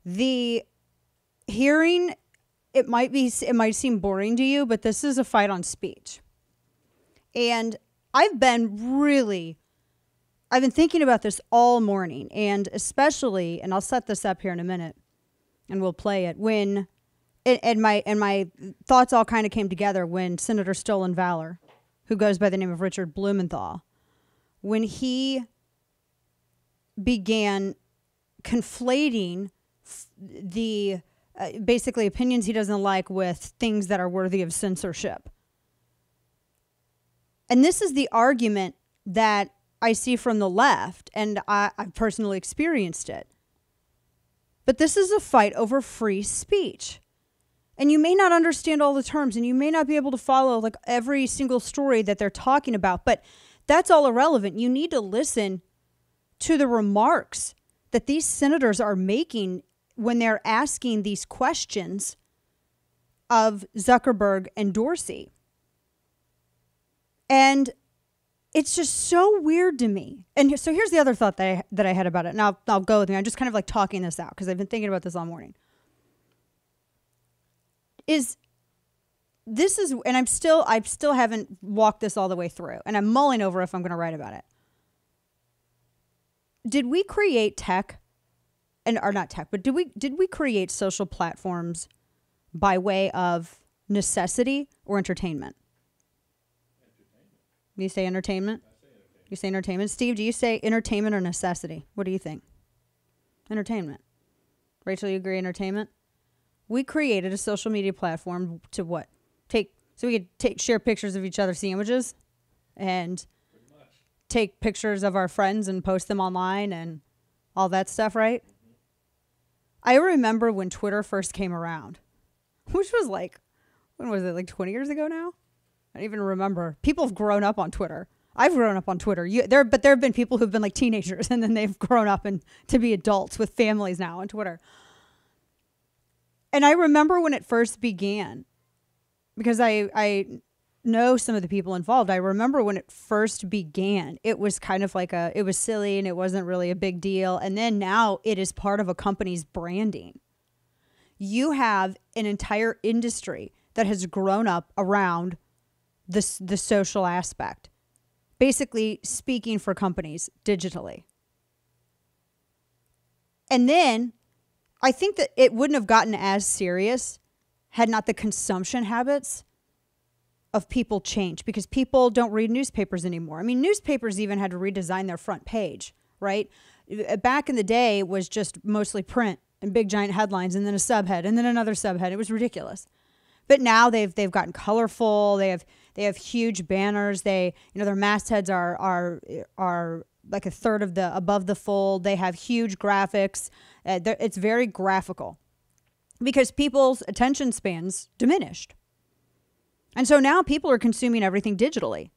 The hearing, it might seem boring to you, but this is a fight on speech. And I've been thinking about this all morning, and especially, and I'll set this up here in a minute and we'll play it, and my thoughts all kind of came together when Senator Stolen Valor, who goes by the name of Richard Blumenthal, when he began conflating the basically opinions he doesn't like with things that are worthy of censorship. And this is the argument that I see from the left, and I've personally experienced it. But this is a fight over free speech. And you may not understand all the terms, and you may not be able to follow like every single story that they're talking about, but that's all irrelevant. You need to listen to the remarks that these senators are making when they're asking these questions of Zuckerberg and Dorsey. And it's just so weird to me. And so here's the other thought that I had about it. Now I'll go with me. I'm just kind of like talking this out because I've been thinking about this all morning. And I still haven't walked this all the way through, and I'm mulling over if I'm going to write about it. Did we create tech, or not tech, but did we create social platforms by way of necessity or entertainment? You say entertainment? I say entertainment. You say entertainment. Steve, do you say entertainment or necessity? What do you think? Entertainment. Rachel, you agree entertainment? We created a social media platform to what? So we could share pictures of each other's sandwiches and take pictures of our friends and post them online and all that stuff, right? Mm-hmm. I remember when Twitter first came around, which was like, when was it, like 20 years ago now? I don't even remember. People have grown up on Twitter. I've grown up on Twitter. But there have been people who've been like teenagers and then they've grown up to be adults with families now on Twitter. And I remember when it first began, because I know some of the people involved. I remember when it first began, it was kind of like it was silly and it wasn't really a big deal. And then now it is part of a company's branding. You have an entire industry that has grown up around the social aspect, basically speaking for companies digitally. And then I think that it wouldn't have gotten as serious had not the consumption habits of people changed, because people don't read newspapers anymore. I mean, newspapers even had to redesign their front page, right? Back in the day, it was just mostly print and big giant headlines and then a subhead and then another subhead. It was ridiculous. But now they've gotten colorful. They have huge banners. Their mastheads are like a third of above the fold. They have huge graphics. It's very graphical because people's attention spans diminished. And so now people are consuming everything digitally.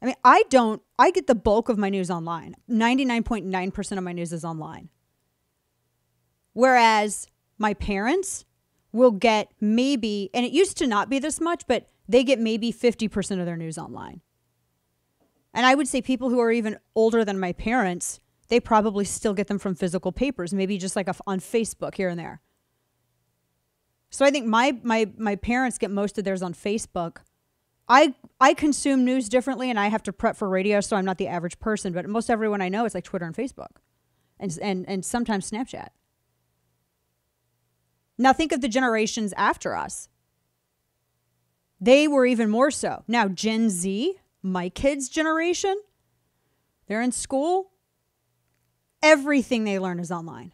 I mean, I get the bulk of my news online. 99.9% of my news is online. Whereas my parents will get maybe, and it used to not be this much, but they get maybe 50% of their news online. And I would say people who are even older than my parents, they probably still get them from physical papers, maybe just like on Facebook here and there. So I think my parents get most of theirs on Facebook. I consume news differently, and I have to prep for radio, so I'm not the average person. But most everyone I know is like Twitter and Facebook, and sometimes Snapchat. Now think of the generations after us. They were even more so. Now Gen Z, my kids' generation, they're in school. Everything they learn is online.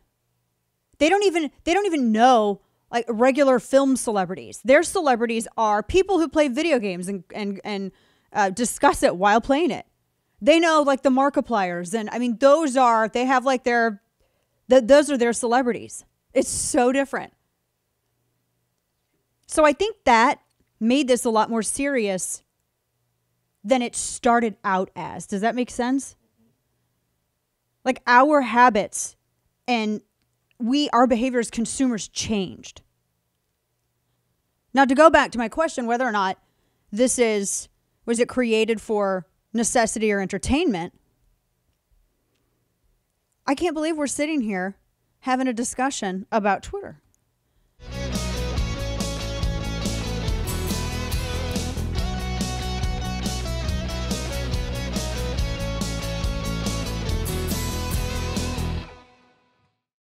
They don't even know like regular film celebrities. Their celebrities are people who play video games and discuss it while playing it. They know like the Markipliers, and I mean those are their celebrities. It's so different. So I think that made this a lot more serious than it started out as. Does that make sense? Like our habits and our behavior as consumers changed. Now, to go back to my question, whether or not was it created for necessity or entertainment? I can't believe we're sitting here having a discussion about Twitter.